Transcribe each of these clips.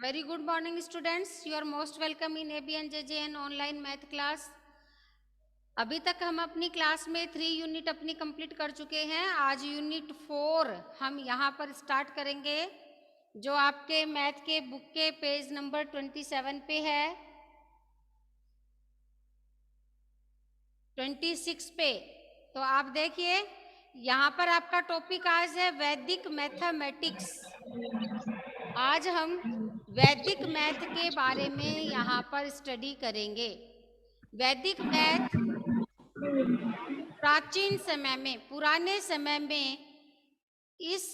Very good morning students. You are most welcome in ABN JJN online math class. अभी तक हम अपनी class में 3 यूनिट अपनी कंप्लीट कर चुके हैं. आज यूनिट 4 हम यहाँ पर स्टार्ट करेंगे जो आपके मैथ के बुक के पेज नंबर 27 पे है, 26 पे. तो आप देखिए यहाँ पर आपका टॉपिक आज है वैदिक मैथमेटिक्स. आज हम वैदिक मैथ के बारे में यहाँ पर स्टडी करेंगे. वैदिक मैथ प्राचीन समय में, पुराने समय में इस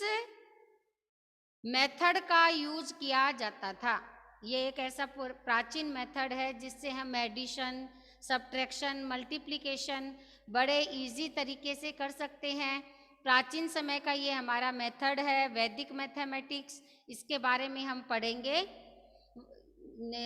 मेथड का यूज किया जाता था. ये एक ऐसा प्राचीन मेथड है जिससे हम एडिशन, सब्ट्रैक्शन, मल्टीप्लिकेशन बड़े इजी तरीके से कर सकते हैं. प्राचीन समय का ये हमारा मेथड है वैदिक मैथमेटिक्स. इसके बारे में हम पढ़ेंगे.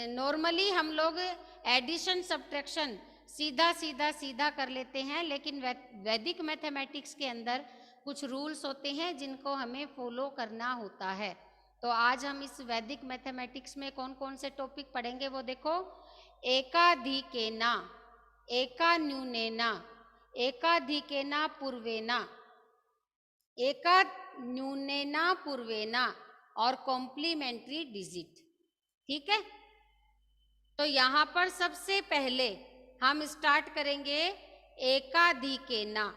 नॉर्मली हम लोग एडिशन सब्ट्रैक्शन सीधा कर लेते हैं, लेकिन वैदिक मैथमेटिक्स के अंदर कुछ रूल्स होते हैं जिनको हमें फॉलो करना होता है. तो आज हम इस वैदिक मैथमेटिक्स में कौन कौन से टॉपिक पढ़ेंगे वो देखो. एकाधिकेना, एकान्यूनेना, एकाधिकेना पूर्वेना, एकान्यूनेना पूर्वेना और कॉम्प्लीमेंट्री डिजिट. ठीक है. तो यहाँ पर सबसे पहले हम स्टार्ट करेंगे एकाधिकेना.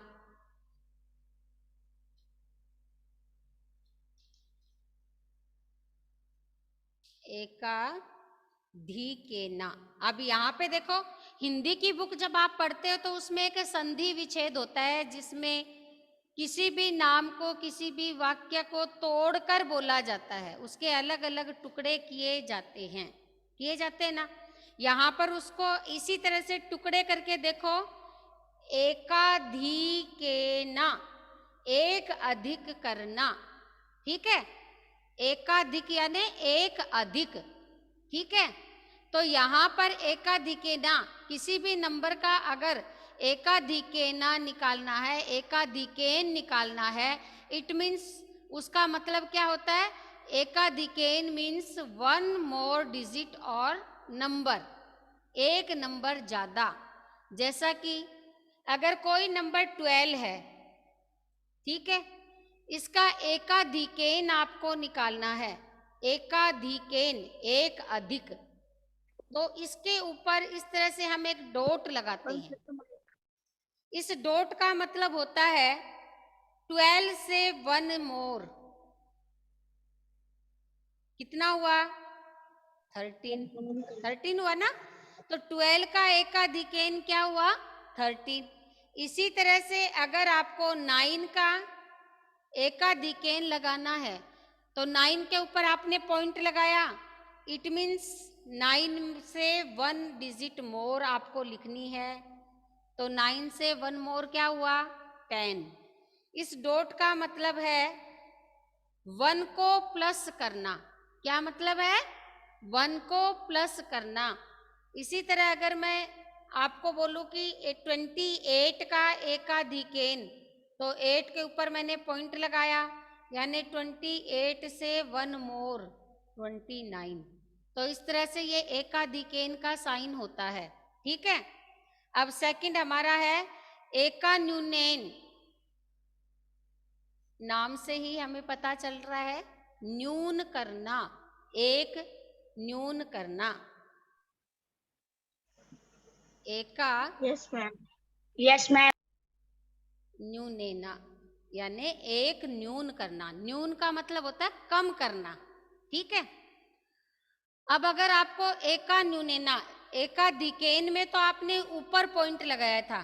एकाधिकेना. अब यहाँ पे देखो, हिंदी की बुक जब आप पढ़ते हो तो उसमें एक संधि विच्छेद होता है जिसमें किसी भी नाम को, किसी भी वाक्य को तोड़कर बोला जाता है. उसके अलग अलग टुकड़े किए जाते हैं ना. यहाँ पर उसको इसी तरह से टुकड़े करके देखो. एकाधिकेना, एक अधिक करना. ठीक है. एकाधिक यानी एक अधिक. ठीक है. तो यहाँ पर एकाधिकेना, किसी भी नंबर का अगर एकाधिकेना निकालना है, एकाधिकेन निकालना है, इट मीन्स उसका मतलब क्या होता है. एकाधिकेन मीन्स वन मोर डिजिट और नंबर, एक नंबर ज्यादा. जैसा कि अगर कोई नंबर 12 है, ठीक है, इसका एकाधिकेन आपको निकालना है. एकाधिकेन एक अधिक. तो इसके ऊपर इस तरह से हम एक डॉट लगाते हैं. इस डॉट का मतलब होता है 12 से 1 मोर. कितना हुआ? 13 हुआ ना. तो 12 का एकाधिकेन क्या हुआ? 13. इसी तरह से अगर आपको 9 का एकाधिकेन लगाना है तो 9 के ऊपर आपने पॉइंट लगाया, इट मीन्स 9 से 1 डिजिट मोर आपको लिखनी है. तो 9 से 1 मोर क्या हुआ? 10. इस डॉट का मतलब है 1 को प्लस करना. क्या मतलब है? 1 को प्लस करना. इसी तरह अगर मैं आपको बोलूं कि 28 का एकाधिकेन, तो 8 के ऊपर मैंने पॉइंट लगाया, यानी 28 से 1 मोर 29. तो इस तरह से ये एकाधिकेन का साइन होता है. ठीक है. अब सेकंड हमारा है एकान्यूनेन. नाम से ही हमें पता चल रहा है न्यून करना, एक न्यून करना. एका यस मैम. न्यूनेना यानी एक न्यून करना. न्यून का मतलब होता है कम करना. ठीक है. अब अगर आपको एकान्यूनेना, एकाधिकेन में तो आपने ऊपर पॉइंट लगाया था,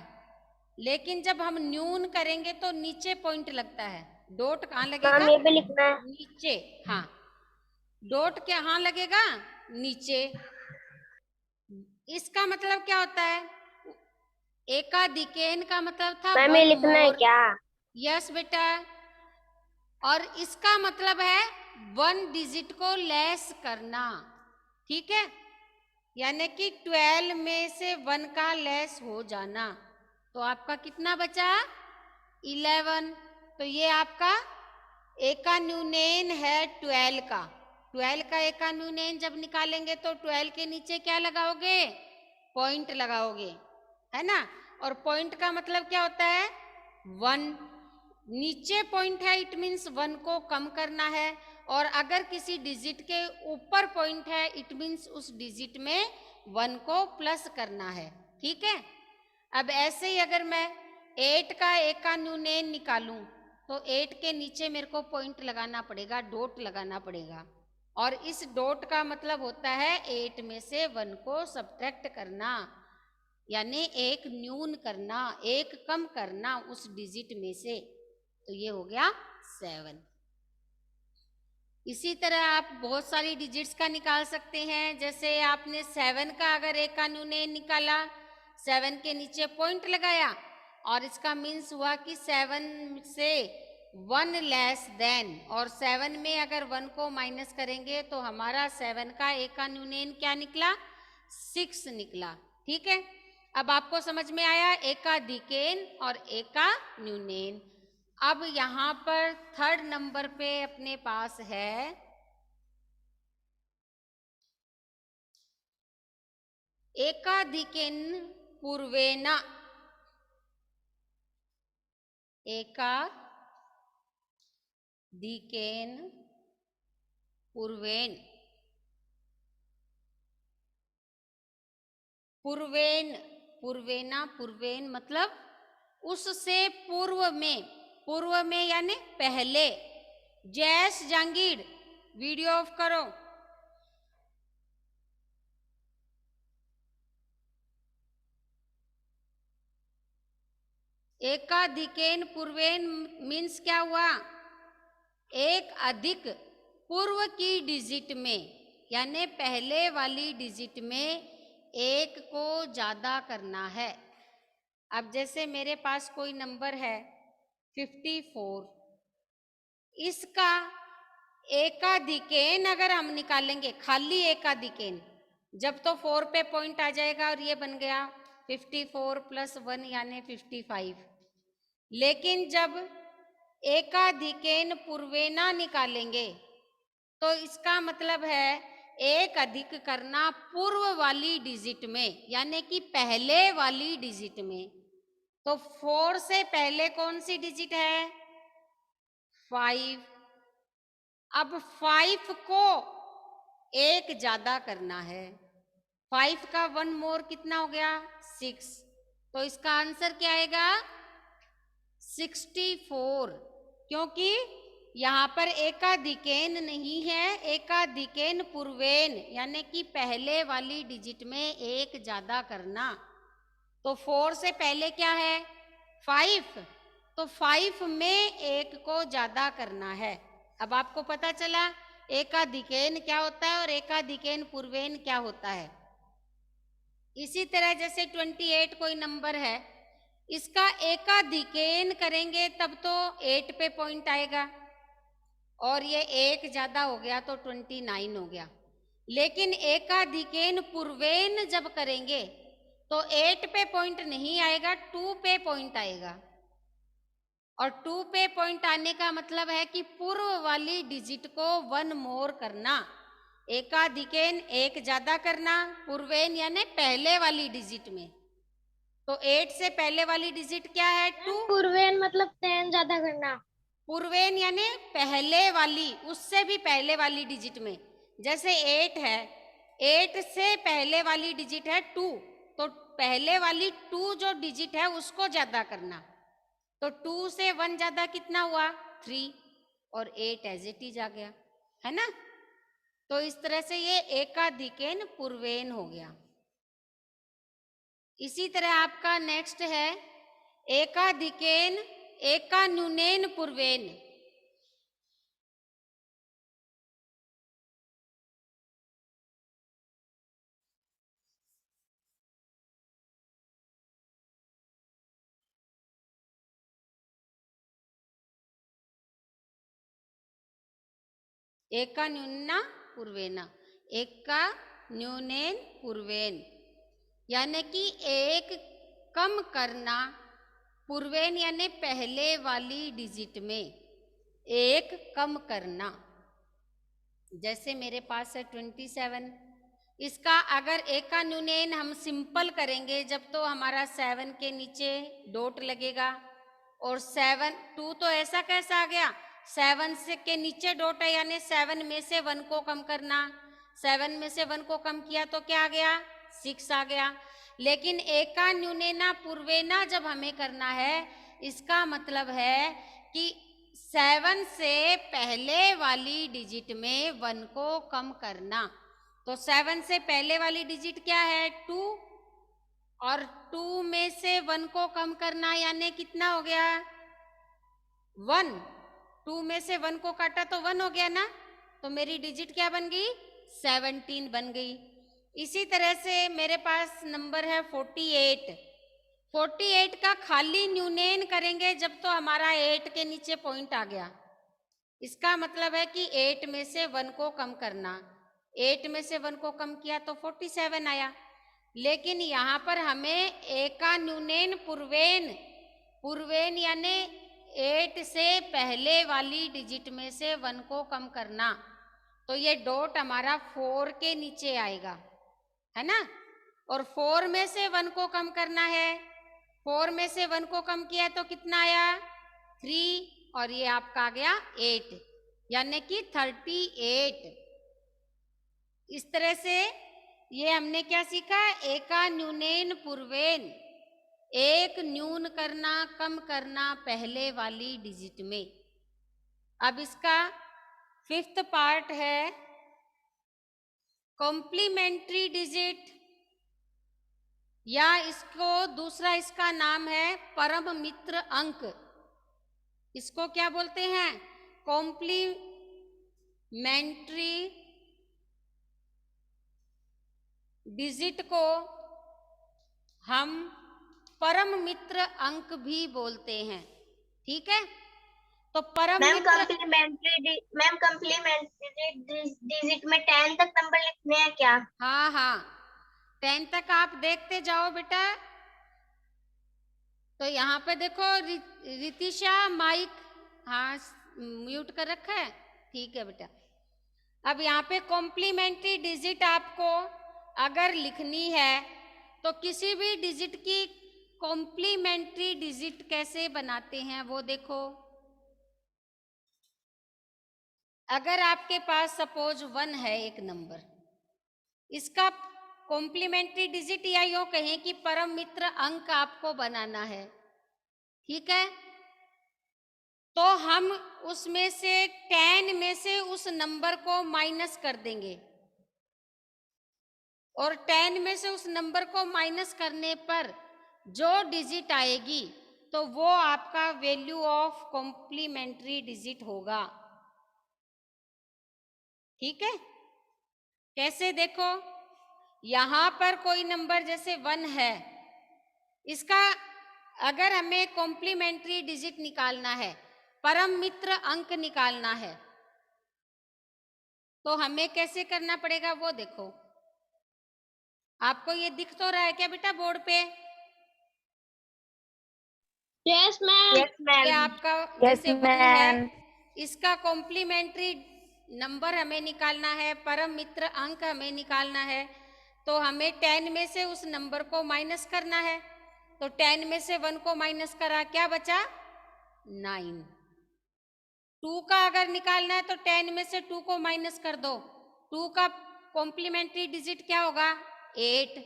लेकिन जब हम न्यून करेंगे तो नीचे पॉइंट लगता है. डॉट कहाँ लगेगा? मैम ये भी लिखना है. नीचे. हाँ, डॉट कहाँ लगेगा? नीचे. इसका मतलब क्या होता है? एकाधिकेन का मतलब था मैम ये 1 लिखना है मोर. क्या? यस बेटा. और इसका मतलब है 1 डिजिट को लेस करना. ठीक है. यानी कि 12 में से 1 का लेस हो जाना. तो आपका कितना बचा? 11. तो ये आपका एकान्यूनेन है 12 का. 12 का एकान्यून जब निकालेंगे तो 12 के नीचे क्या लगाओगे? पॉइंट लगाओगे, है ना। और पॉइंट का मतलब क्या होता है? 1। नीचे पॉइंट है इट मीन्स 1 को कम करना है, और अगर किसी डिजिट के ऊपर पॉइंट है इट मीन्स उस डिजिट में 1 को प्लस करना है, ठीक है। अब ऐसे ही अगर मैं 8 का एकान्यून निकालूं तो 8 के नीचे मेरे को पॉइंट लगाना पड़ेगा, डॉट लगाना पड़ेगा, और इस डॉट का मतलब होता है 8 में से 1 को सब्ट्रैक्ट करना, यानी एक न्यून करना, एक कम करना उस डिजिट में से। तो ये हो गया 7। इसी तरह आप बहुत सारी डिजिट्स का निकाल सकते हैं। जैसे आपने 7 का अगर एकान्यून निकाला, 7 के नीचे पॉइंट लगाया, और इसका मीन्स हुआ कि 7 से 1 लेस देन, और 7 में अगर 1 को माइनस करेंगे तो हमारा 7 का एकान्यून क्या निकला? 6 निकला, ठीक है। अब आपको समझ में आया एकाधिकेन और एकान्यून। अब यहाँ पर 3rd नंबर पे अपने पास है एकाधिकेन पूर्वेना। एकाधिकेन पूर्वेन। पूर्वेन, पूर्वेना, पूर्वेन मतलब उससे पूर्व में, पूर्व में यानी पहले। जैस जहांगीर वीडियो ऑफ करो। एकाधिकेन पूर्वेन मीन्स क्या हुआ? एक अधिक पूर्व की डिजिट में, यानी पहले वाली डिजिट में एक को ज्यादा करना है। अब जैसे मेरे पास कोई नंबर है 54, इसका एकाधिकेन अगर हम निकालेंगे, खाली एकाधिकेन, जब तो 4 पे पॉइंट आ जाएगा और ये बन गया 54 + 1 यानी 55। लेकिन जब एकाधिकेन पूर्वेना निकालेंगे तो इसका मतलब है एक अधिक करना पूर्व वाली डिजिट में, यानी कि पहले वाली डिजिट में। तो 4 से पहले कौन सी डिजिट है? 5। अब 5 को एक ज्यादा करना है। 5 का 1 मोर कितना हो गया? 6। तो इसका आंसर क्या आएगा? 64, क्योंकि यहाँ पर एकाधिकेन नहीं है, एकाधिकेन पूर्वेन, यानी कि पहले वाली डिजिट में एक ज्यादा करना। तो 4 से पहले क्या है? 5। तो 5 में एक को ज्यादा करना है। अब आपको पता चला एकाधिकेन क्या होता है और एकाधिकेन पूर्वेन क्या होता है। इसी तरह जैसे 28 कोई नंबर है, इसका एकाधिकेन करेंगे तब तो 8 पे पॉइंट आएगा, और ये एक ज्यादा हो गया तो 29 हो गया। लेकिन एकाधिकेन पूर्वेन जब करेंगे तो 8 पे पॉइंट नहीं आएगा, 2 पे पॉइंट आएगा। और 2 पे पॉइंट आने का मतलब है कि पूर्व वाली डिजिट को 1 मोर करना। एकाधिकेन एक ज्यादा करना, पूर्वेन यानी पहले वाली डिजिट में। तो 8 से पहले वाली डिजिट क्या है? 2। पूर्वेन मतलब 10 ज्यादा करना। पूर्वेन यानी पहले वाली, उससे भी पहले वाली डिजिट में। जैसे 8 है, 8 से पहले वाली डिजिट है 2, तो पहले वाली 2 जो डिजिट है उसको ज्यादा करना। तो 2 से 1 ज्यादा कितना हुआ? 3, और 8 एज इट इज आ गया, है ना। तो इस तरह से ये एकाधिकेन पूर्वेन हो गया। इसी तरह आपका नेक्स्ट है एकाधिकेन एकान्यून पूर्वेन। एकान्यूना पूर्वेना, एकान्यूनेन पूर्वेन, यानी कि एक कम करना, पूर्वेन यानी पहले वाली डिजिट में एक कम करना। जैसे मेरे पास है 27। इसका अगर एक का न्यूनयन हम सिंपल करेंगे जब तो हमारा 7 के नीचे डॉट लगेगा, और 7 2 तो ऐसा कैसा आ गया, 7 से के नीचे डॉट है यानी 7 में से 1 को कम करना, 7 में से 1 को कम किया तो क्या आ गया, 6 आ गया। लेकिन एका न्यूनेना पूर्वेना जब हमें करना है, इसका मतलब है कि 7 से पहले वाली डिजिट में 1 को कम करना। तो 7 से पहले वाली डिजिट क्या है, 2, और 2 में से 1 को कम करना यानी कितना हो गया, 1। 2 में से 1 को काटा तो 1 हो गया ना, तो मेरी डिजिट क्या बन गई, 17 बन गई। इसी तरह से मेरे पास नंबर है 48। 48 का खाली न्यूनयन करेंगे जब तो हमारा 8 के नीचे पॉइंट आ गया। इसका मतलब है कि 8 में से 1 को कम करना, 8 में से 1 को कम किया तो 47 आया। लेकिन यहाँ पर हमें एक का न्यूनयन पूर्वेन, पूर्वेन यानी 8 से पहले वाली डिजिट में से 1 को कम करना, तो ये डॉट हमारा 4 के नीचे आएगा, है ना। और 4 में से 1 को कम करना है, 4 में से 1 को कम किया तो कितना आया, 3, और ये आपका आ गया 8, यानी कि 38। इस तरह से ये हमने क्या सीखा, एका न्यूनेन पूर्वेन, एक न्यून करना कम करना पहले वाली डिजिट में। अब इसका 5th पार्ट है कॉम्प्लीमेंट्री डिजिट, या इसको दूसरा इसका नाम है परम मित्र अंक। इसको क्या बोलते हैं, कॉम्प्लीमेंट्री डिजिट को हम परम मित्र अंक भी बोलते हैं, ठीक है। तो परम मित्र, मैम कम्प्लीमेंट्री डिजिट में 10 तक नंबर लिखने हैं क्या? हाँ हाँ 10 तक आप देखते जाओ बेटा। तो यहाँ पे देखो रितिशा माइक हाँ म्यूट कर रखा है, ठीक है बेटा। अब यहाँ पे कॉम्प्लीमेंट्री डिजिट आपको अगर लिखनी है तो किसी भी डिजिट की कॉम्प्लीमेंट्री डिजिट कैसे बनाते हैं वो देखो। अगर आपके पास सपोज 1 है एक नंबर, इसका कॉम्प्लीमेंट्री डिजिट या यूं कहें कि परम मित्र अंक आपको बनाना है, ठीक है। तो हम उसमें से 10 में से उस नंबर को माइनस कर देंगे, और 10 में से उस नंबर को माइनस करने पर जो डिजिट आएगी तो वो आपका वैल्यू ऑफ कॉम्प्लीमेंट्री डिजिट होगा, ठीक है। कैसे देखो, यहां पर कोई नंबर जैसे 1 है, इसका अगर हमें कॉम्प्लीमेंट्री डिजिट निकालना है, परम मित्र अंक निकालना है, तो हमें कैसे करना पड़ेगा वो देखो। आपको ये दिख तो रहा है क्या बेटा बोर्ड पे? Yes ma'am. ये आपका जैसे 1 है, इसका कॉम्प्लीमेंट्री नंबर हमें निकालना है, परम मित्र अंक हमें निकालना है, तो हमें 10 में से उस नंबर को माइनस करना है। तो 10 में से 1 को माइनस करा, क्या बचा, 9। 2 का अगर निकालना है तो 10 में से 2 को माइनस कर दो, 2 का कॉम्प्लीमेंट्री डिजिट क्या होगा, 8।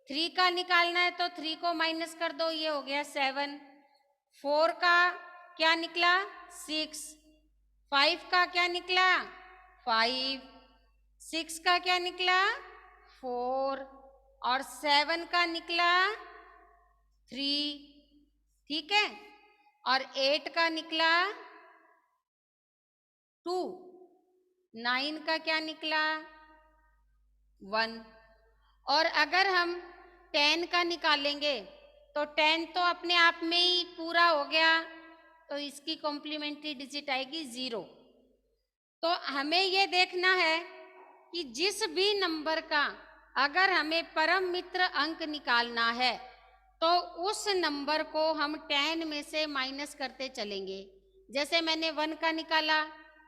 3 का निकालना है तो 3 को माइनस कर दो, ये हो गया 7। 4 का क्या निकला, 6। 5 का क्या निकला, 5। 6 का क्या निकला, 4, और 7 का निकला 3, ठीक है। और 8 का निकला 2। 9 का क्या निकला, 1। और अगर हम 10 का निकालेंगे तो 10 तो अपने आप में ही पूरा हो गया, तो इसकी कॉम्प्लीमेंट्री डिजिट आएगी 0। तो हमें ये देखना है कि जिस भी नंबर का अगर हमें परम मित्र अंक निकालना है तो उस नंबर को हम 10 में से माइनस करते चलेंगे। जैसे मैंने 1 का निकाला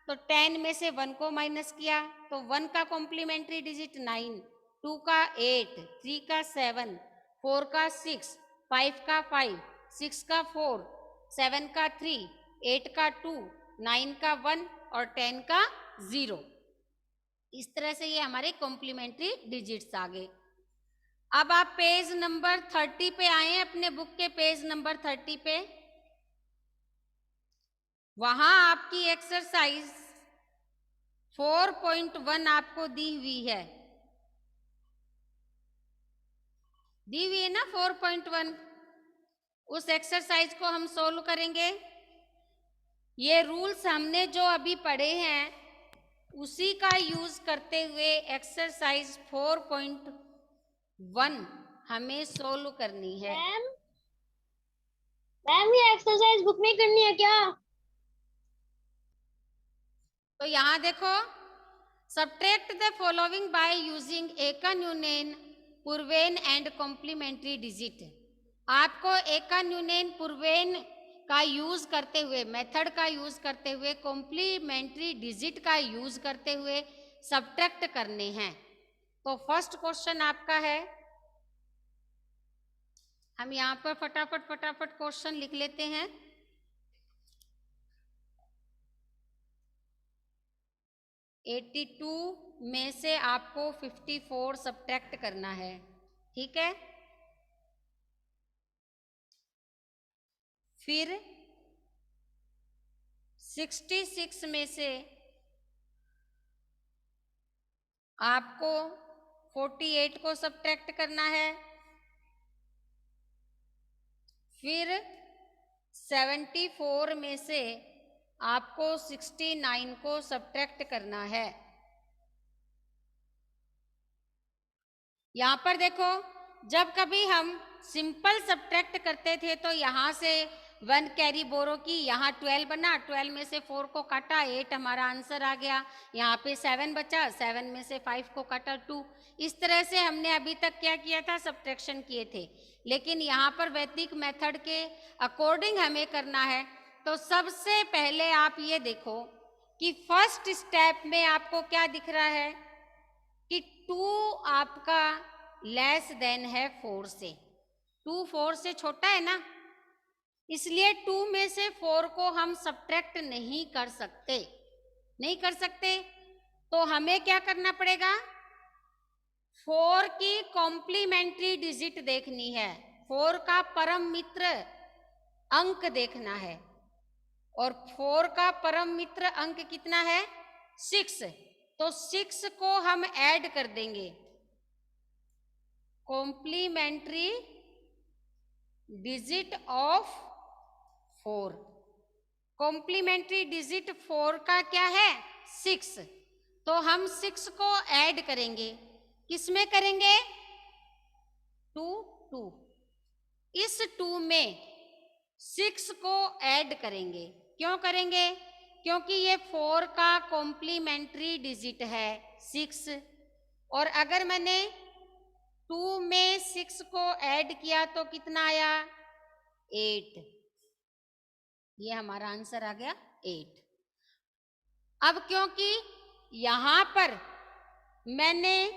तो 10 में से 1 को माइनस किया तो 1 का कॉम्प्लीमेंट्री डिजिट 9, 2 का 8, 3 का 7, 4 का 6, 5 का 5, 6 का 4, 7 का 3, 8 का 2, 9 का 1 और 10 का 0। इस तरह से ये हमारे कॉम्प्लीमेंट्री डिजिट्स आ गए। अब आप पेज नंबर 30 पे आए, अपने बुक के पेज नंबर 30 पे। वहां आपकी एक्सरसाइज 4.1 आपको दी हुई है, ना 4.1। उस एक्सरसाइज को हम सोल्व करेंगे। ये रूल्स हमने जो अभी पढ़े हैं उसी का यूज करते हुए एक्सरसाइज 4.1 हमें सोल्व करनी है। मैम ये एक्सरसाइज बुक में करनी है क्या? तो यहाँ देखो, subtract the following by using एकान्यूनेन, पूर्वेन एंड कॉम्प्लीमेंट्री डिजिट। आपको एकान्यूनेन, पूर्वेन का यूज करते हुए, मेथड का यूज करते हुए, कॉम्प्लीमेंट्री डिजिट का यूज करते हुए सब्ट्रैक्ट करने हैं। तो फर्स्ट क्वेश्चन आपका है, हम यहाँ पर फटाफट क्वेश्चन लिख लेते हैं। एट्टी 82 में से आपको 54 सब्ट्रैक्ट करना है, ठीक है। फिर 66 में से आपको 48 को सब्ट्रैक्ट करना है। फिर 74 में से आपको 69 को सब्ट्रैक्ट करना है। यहाँ पर देखो, जब कभी हम सिंपल सब्ट्रैक्ट करते थे तो यहाँ से 1 कैरी बोरो की, यहाँ 12 बना, 12 में से 4 को काटा, 8 हमारा आंसर आ गया। यहाँ पे 7 बचा, 7 में से 5 को काटा, 2। इस तरह से हमने अभी तक क्या किया था, सब्ट्रैक्शन किए थे। लेकिन यहाँ पर वैदिक मेथड के अकॉर्डिंग हमें करना है। तो सबसे पहले आप ये देखो कि फर्स्ट स्टेप में आपको क्या दिख रहा है कि 2 आपका लेस देन है 4 से। 2 4 से छोटा है ना, इसलिए 2 में से 4 को हम सब्ट्रैक्ट नहीं कर सकते। तो हमें क्या करना पड़ेगा, 4 की कॉम्प्लीमेंट्री डिजिट देखनी है, 4 का परम मित्र अंक देखना है। और 4 का परम मित्र अंक कितना है, 6। तो 6 को हम ऐड कर देंगे, complementary digit of 4। Complementary digit 4 का क्या है, 6। तो हम 6 को ऐड करेंगे, किसमें करेंगे, 2 इस 2 में 6 को ऐड करेंगे। क्यों करेंगे, क्योंकि ये 4 का कॉम्प्लीमेंट्री डिजिट है 6। और अगर मैंने 2 में 6 को ऐड किया तो कितना आया, 8। ये हमारा आंसर आ गया 8। अब क्योंकि यहां पर मैंने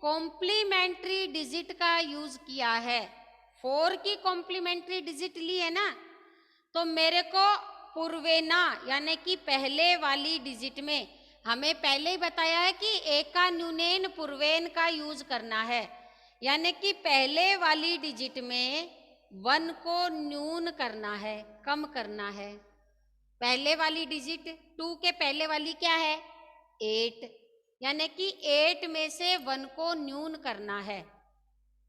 कॉम्प्लीमेंट्री डिजिट का यूज किया है, 4 की कॉम्प्लीमेंट्री डिजिट ली है ना, तो मेरे को पूर्वेना यानी कि पहले वाली डिजिट में, हमें पहले ही बताया है कि एकान्यूनेन पूर्वेन का यूज करना है, यानी कि पहले वाली डिजिट में 1 को न्यून करना है, कम करना है। पहले वाली डिजिट 2 के पहले वाली क्या है, 8, यानी कि 8 में से 1 को न्यून करना है।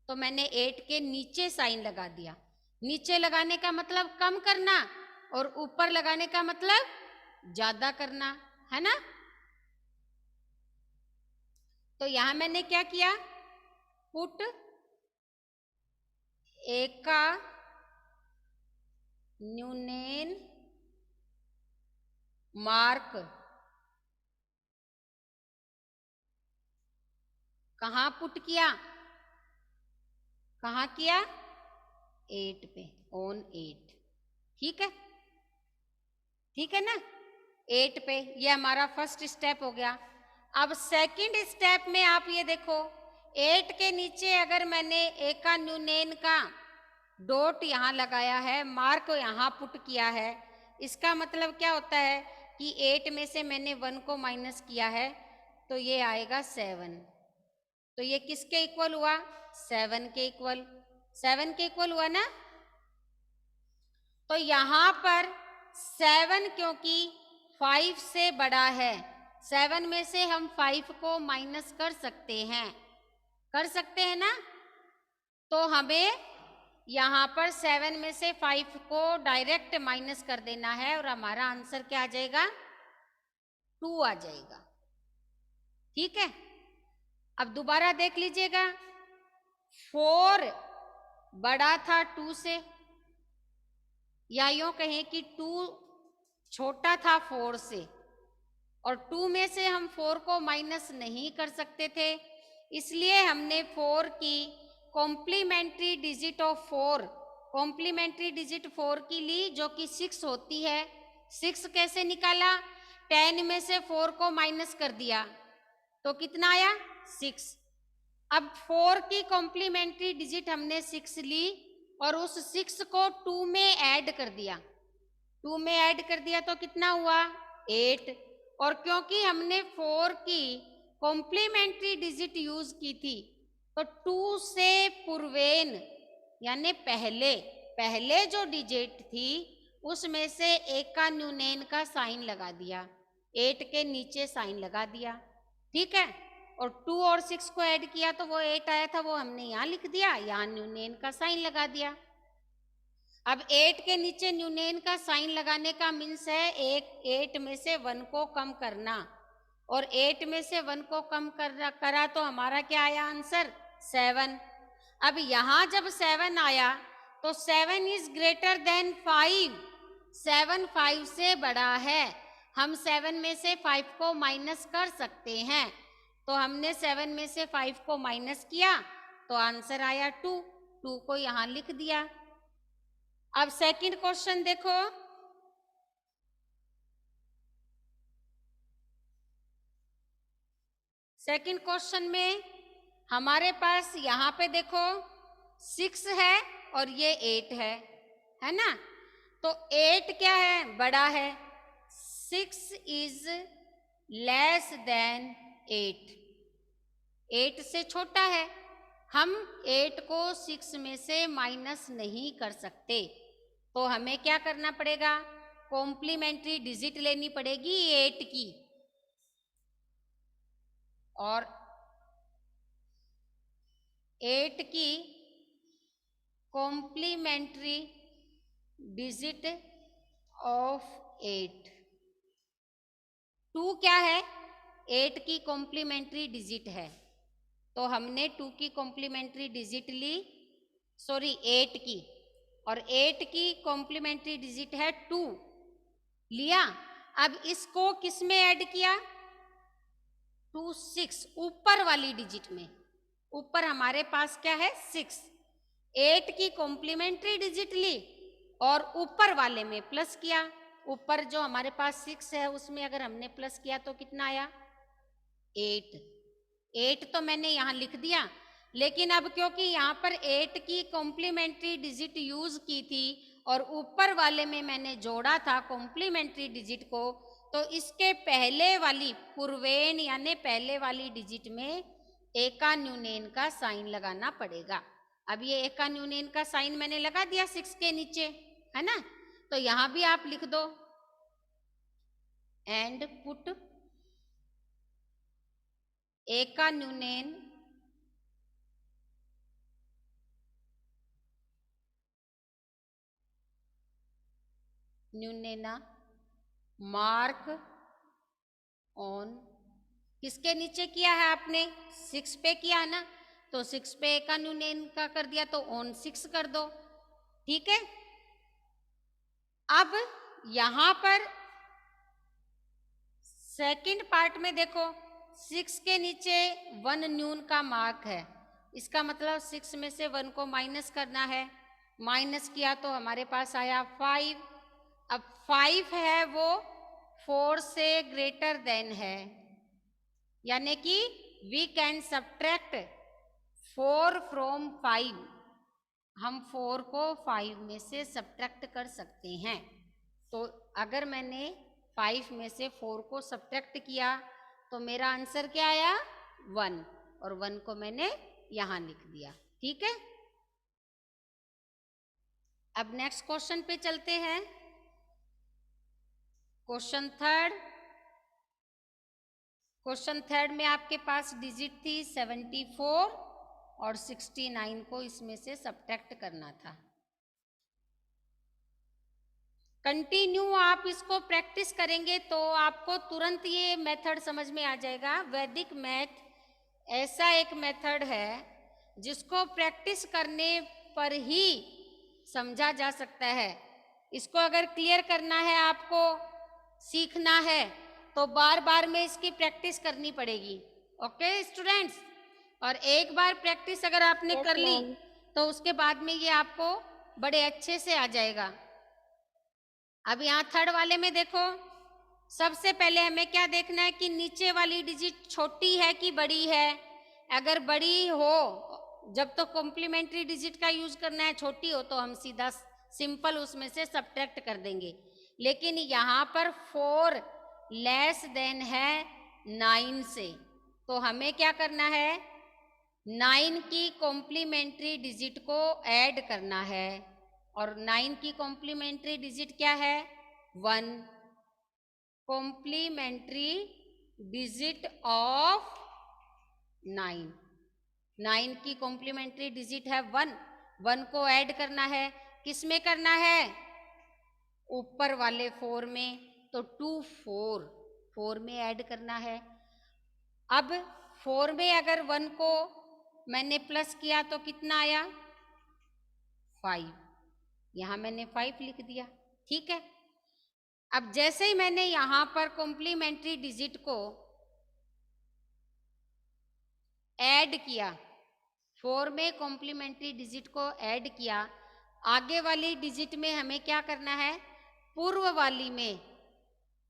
तो मैंने 8 के नीचे साइन लगा दिया। नीचे लगाने का मतलब कम करना और ऊपर लगाने का मतलब ज्यादा करना, है ना। तो यहां मैंने क्या किया, पुट एका न्यूनेन मार्क, कहां पुट किया, कहां किया, 8 पे, ऑन 8। ठीक है, ठीक है ना। 8 पे, ये हमारा फर्स्ट स्टेप हो गया। अब सेकंड स्टेप में आप ये देखो, 8 के नीचे अगर मैंने एका न्यूनेन का डॉट यहाँ लगाया है, मार्क यहाँ पुट किया है, इसका मतलब क्या होता है कि 8 में से मैंने 1 को माइनस किया है, तो ये आएगा 7। तो ये किसके इक्वल हुआ? 7 के इक्वल। 7 के इक्वल हुआ ना। तो यहाँ पर 7 क्योंकि 5 से बड़ा है, 7 में से हम 5 को माइनस कर सकते हैं ना। तो हमें यहाँ पर 7 में से 5 को डायरेक्ट माइनस कर देना है और हमारा आंसर क्या आ जाएगा? 2 आ जाएगा। ठीक है, अब दोबारा देख लीजिएगा, 4 बड़ा था 2 से, या यूं कहें कि 2 छोटा था 4 से, और 2 में से हम 4 को माइनस नहीं कर सकते थे, इसलिए हमने 4 की complementary digit of 4, complementary digit 4 की ली, जो कि 6 होती है। 6 कैसे निकाला? 10 में से 4 को माइनस कर दिया, तो कितना आया? 6। अब 4 की कॉम्प्लीमेंट्री डिजिट हमने 6 ली और उस 6 को 2 में ऐड कर दिया, 2 में ऐड कर दिया तो कितना हुआ? 8। और क्योंकि हमने 4 की कॉम्प्लीमेंट्री डिजिट यूज की थी, तो 2 से पूर्वेन यानी पहले जो डिजिट थी उसमें से एक का न्यूनेन का साइन लगा दिया, 8 के नीचे साइन लगा दिया। ठीक है, और 2 और 6 को ऐड किया तो वो 8 आया था, वो हमने यहाँ लिख दिया, यहाँ न्यूनेन का साइन लगा दिया। अब 8 के नीचे न्यूनेन का साइन लगाने का मीन्स है 8 में से 1 को कम करना, और 8 में से 1 को कम करा तो हमारा क्या आया आंसर? 7। अब यहाँ जब 7 आया तो 7 इज ग्रेटर देन 5, 7 5 से बड़ा है, हम 7 में से 5 को माइनस कर सकते हैं, तो हमने 7 में से 5 को माइनस किया तो आंसर आया 2, 2 को यहाँ लिख दिया। अब सेकंड क्वेश्चन देखो, सेकंड क्वेश्चन में हमारे पास यहाँ पे देखो 6 है और ये 8 है ना। तो 8 क्या है? बड़ा है, 6 इज लेस देन 8, 8 से छोटा है, हम 8 को 6 में से माइनस नहीं कर सकते, तो हमें क्या करना पड़ेगा? कॉम्प्लीमेंट्री डिजिट लेनी पड़ेगी 8 की, और 8 की कॉम्प्लीमेंट्री डिजिट ऑफ 8, 2 क्या है? 8 की कॉम्प्लीमेंट्री डिजिट है, तो हमने 2 की कॉम्प्लीमेंट्री डिजिट ली, सॉरी 8 की, और 8 की कॉम्प्लीमेंट्री डिजिट है 2 लिया। अब इसको किस में ऐड किया? 2 6 ऊपर वाली डिजिट में, ऊपर हमारे पास क्या है? 6, 8 की कॉम्प्लीमेंट्री डिजिट ली और ऊपर वाले में प्लस किया, ऊपर जो हमारे पास 6 है उसमें अगर हमने प्लस किया तो कितना आया? 8। 8 तो मैंने यहाँ लिख दिया, लेकिन अब क्योंकि यहाँ पर 8 की कॉम्प्लीमेंट्री डिजिट यूज की थी और ऊपर वाले में मैंने जोड़ा था कॉम्प्लीमेंट्री डिजिट को, तो इसके पहले वाली पूर्वेन यानी पहले वाली डिजिट में एका न्यूनेन का साइन लगाना पड़ेगा। अब ये एका न्यूनेन का साइन मैंने लगा दिया 6 के नीचे, है ना। तो यहाँ भी आप लिख दो एंड पुट एका न्यूनेन न्यूनेना मार्क ऑन, किसके नीचे किया है आपने? 6 पे किया है ना, तो 6 पे एका न्यूनेन का कर दिया तो ऑन 6 कर दो। ठीक है, अब यहां पर सेकंड पार्ट में देखो 6 के नीचे 1 न्यून का मार्क है, इसका मतलब 6 में से 1 को माइनस करना है, माइनस किया तो हमारे पास आया 5। अब 5 है वो 4 से ग्रेटर देन है, यानी कि वी कैन सब्ट्रैक्ट 4 फ्रॉम 5। हम 4 को 5 में से सब्ट्रैक्ट कर सकते हैं। तो अगर मैंने 5 में से 4 को सब्ट्रैक्ट किया तो मेरा आंसर क्या आया? 1, और 1 को मैंने यहां लिख दिया। ठीक है, अब नेक्स्ट क्वेश्चन पे चलते हैं। क्वेश्चन थर्ड में आपके पास डिजिट थी 74 और 69 को इसमें से सब्ट्रैक्ट करना था। कंटिन्यू आप इसको प्रैक्टिस करेंगे तो आपको तुरंत ये मेथड समझ में आ जाएगा। वैदिक मैथ ऐसा एक मेथड है जिसको प्रैक्टिस करने पर ही समझा जा सकता है। इसको अगर क्लियर करना है, आपको सीखना है, तो बार बार में इसकी प्रैक्टिस करनी पड़ेगी। ओके स्टूडेंट्स, और एक बार प्रैक्टिस अगर आपने Yes, कर ली ma'am. तो उसके बाद में ये आपको बड़े अच्छे से आ जाएगा। अब यहाँ थर्ड वाले में देखो, सबसे पहले हमें क्या देखना है कि नीचे वाली डिजिट छोटी है कि बड़ी है। अगर बड़ी हो, जब तो कॉम्प्लीमेंट्री डिजिट का यूज करना है, छोटी हो तो हम सीधा सिंपल उसमें से सब्ट्रैक्ट कर देंगे। लेकिन यहाँ पर 4 लेस देन है 9 से, तो हमें क्या करना है? 9 की कॉम्प्लीमेंट्री डिजिट को ऐड करना है, और 9 की कॉम्प्लीमेंट्री डिजिट क्या है? 1। कॉम्प्लीमेंट्री डिजिट ऑफ 9, 9 की कॉम्प्लीमेंट्री डिजिट है 1। 1 को ऐड करना है, किस में करना है? ऊपर वाले 4 में, तो 2 4 में ऐड करना है। अब 4 में अगर 1 को मैंने प्लस किया तो कितना आया? 5। यहां मैंने 5 लिख दिया। ठीक है, अब जैसे ही मैंने यहां पर कॉम्प्लीमेंट्री डिजिट को ऐड किया, 4 में कॉम्प्लीमेंट्री डिजिट को ऐड किया, आगे वाली डिजिट में हमें क्या करना है? पूर्व वाली में,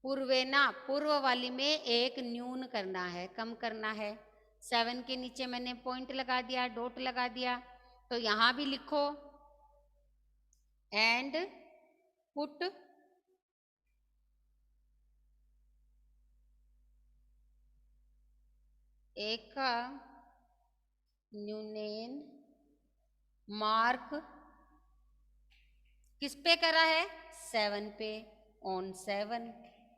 पूर्व वाली में एक न्यून करना है, कम करना है। 7 के नीचे मैंने पॉइंट लगा दिया, डॉट लगा दिया। तो यहां भी लिखो एंड पुट एक न्यूनेन मार्क किस पे करा है? 7 पे, ऑन 7।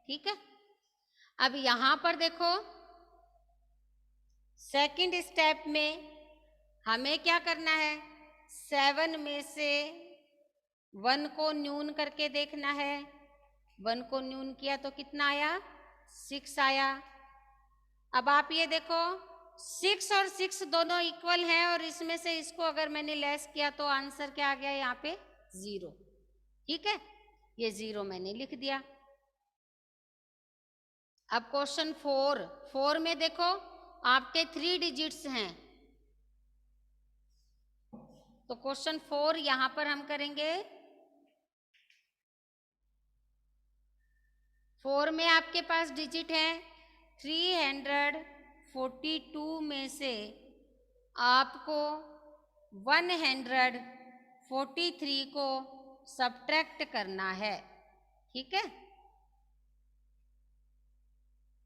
ठीक है, अब यहां पर देखो सेकंड स्टेप में हमें क्या करना है? 7 में से 1 को न्यून करके देखना है। 1 को न्यून किया तो कितना आया? 6 आया। अब आप ये देखो 6 और 6 दोनों इक्वल हैं, और इसमें से इसको अगर मैंने लेस किया तो आंसर क्या आ गया? यहाँ पे 0। ठीक है, ये 0 मैंने लिख दिया। अब क्वेश्चन 4 में देखो आपके 3 डिजिट्स हैं, तो क्वेश्चन 4 यहां पर हम करेंगे। 4 में आपके पास डिजिट है 342 में से आपको 143 को सब्ट्रैक्ट करना है। ठीक है,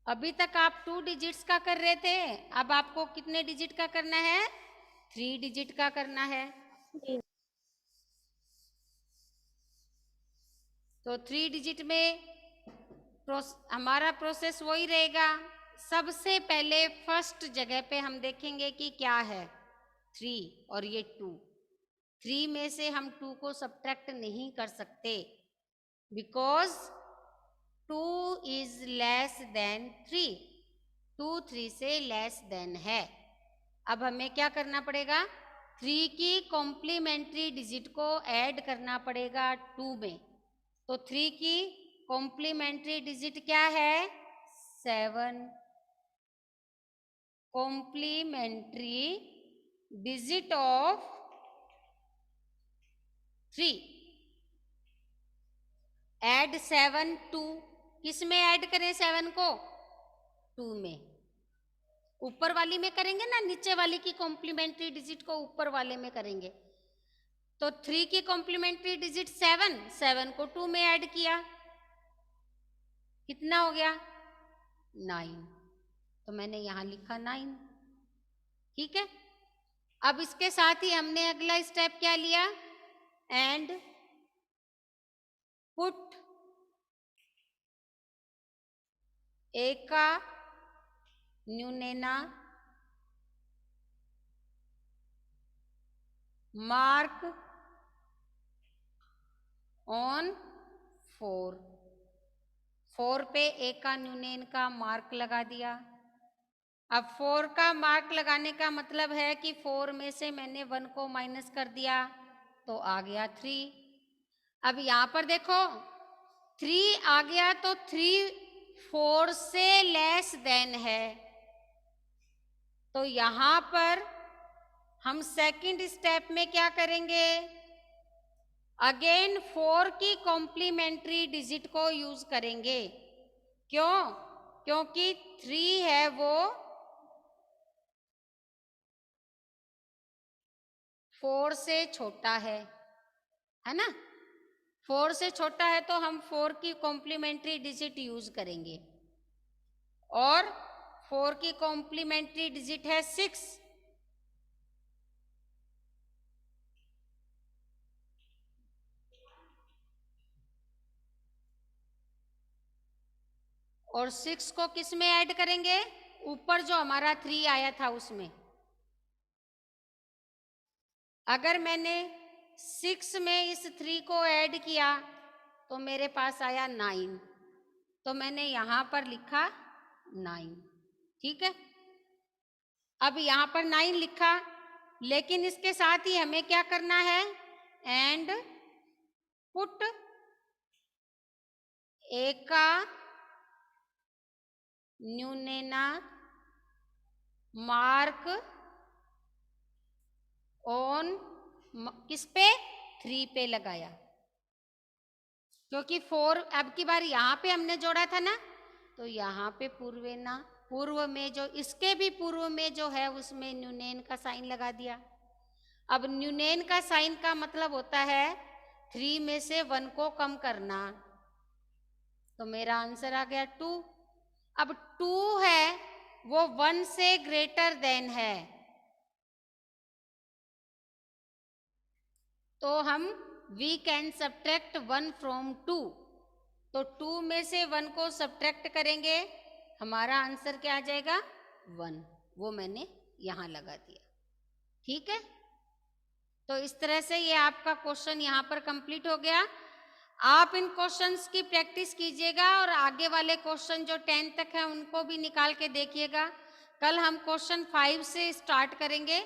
अभी तक आप 2 डिजिट्स का कर रहे थे, अब आपको कितने डिजिट का करना है? 3 डिजिट का करना है। जी। तो 3 डिजिट में हमारा प्रोसेस वही रहेगा। सबसे पहले फर्स्ट जगह पे हम देखेंगे कि क्या है? 3 और ये 2। 3 में से हम 2 को सब्ट्रैक्ट नहीं कर सकते, बिकॉज 2 इज लेस देन 3। 2 3 से लेस देन है। अब हमें क्या करना पड़ेगा? 3 की कॉम्प्लीमेंट्री डिजिट को ऐड करना पड़ेगा 2 में। तो 3 की कॉम्प्लीमेंट्री डिजिट क्या है? 7। कॉम्प्लीमेंट्री डिजिट ऑफ 3, ऐड 7 2, किस में ऐड करें 7 को? 2 में। ऊपर वाली में करेंगे ना, नीचे वाली की कॉम्प्लीमेंट्री डिजिट को ऊपर वाले में करेंगे। तो 3 की कॉम्प्लीमेंट्री डिजिट 7, 7 को 2 में ऐड किया, कितना हो गया? 9। तो मैंने यहां लिखा 9। ठीक है। अब इसके साथ ही हमने अगला स्टेप क्या लिया? एंड पुट ए का न्यूनेना मार्क ऑन 4। 4 पे ए का न्यूनेन का मार्क लगा दिया। अब 4 का मार्क लगाने का मतलब है कि 4 में से मैंने 1 को माइनस कर दिया तो आ गया 3। अब यहां पर देखो 3 आ गया तो 3 4 से लेस देन है, तो यहां पर हम सेकंड स्टेप में क्या करेंगे? अगेन 4 की कॉम्प्लीमेंट्री डिजिट को यूज करेंगे। क्यों? क्योंकि 3 है वो 4 से छोटा है ना? 4 से छोटा है तो हम 4 की कॉम्प्लीमेंट्री डिजिट यूज करेंगे, और 4 की कॉम्प्लीमेंट्री डिजिट है 6। और 6 को किस में ऐड करेंगे? ऊपर जो हमारा 3 आया था उसमें। अगर मैंने 6 में इस 3 को ऐड किया तो मेरे पास आया 9, तो मैंने यहां पर लिखा 9। ठीक है। अब यहां पर 9 लिखा, लेकिन इसके साथ ही हमें क्या करना है? एंड पुट ए का न्यूनेना मार्क ऑन किस पे? 3 पे लगाया, क्योंकि 4 अब की बार यहां पे हमने जोड़ा था ना, तो यहां पे पूर्वेना, पूर्व में जो इसके भी पूर्व में जो है उसमें न्यूनेन का साइन लगा दिया। अब न्यूनेन का साइन का मतलब होता है 3 में से 1 को कम करना, तो मेरा आंसर आ गया 2। अब 2 है वो 1 से ग्रेटर देन है, तो हम वी कैन सब्ट्रैक्ट 1 फ्रॉम 2। तो 2 में से 1 को सब्ट्रैक्ट करेंगे, हमारा आंसर क्या आ जाएगा? 1। वो मैंने यहां लगा दिया। ठीक है। तो इस तरह से ये आपका क्वेश्चन यहाँ पर कंप्लीट हो गया। आप इन क्वेश्चंस की प्रैक्टिस कीजिएगा और आगे वाले क्वेश्चन जो 10 तक हैं उनको भी निकाल के देखिएगा। कल हम क्वेश्चन 5 से स्टार्ट करेंगे।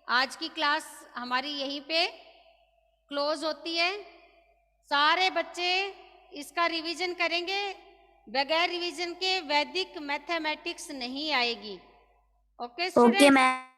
आज की क्लास हमारी यहीं पे क्लोज होती है। सारे बच्चे इसका रिवीजन करेंगे, बगैर रिवीजन के वैदिक मैथमेटिक्स नहीं आएगी। Okay student.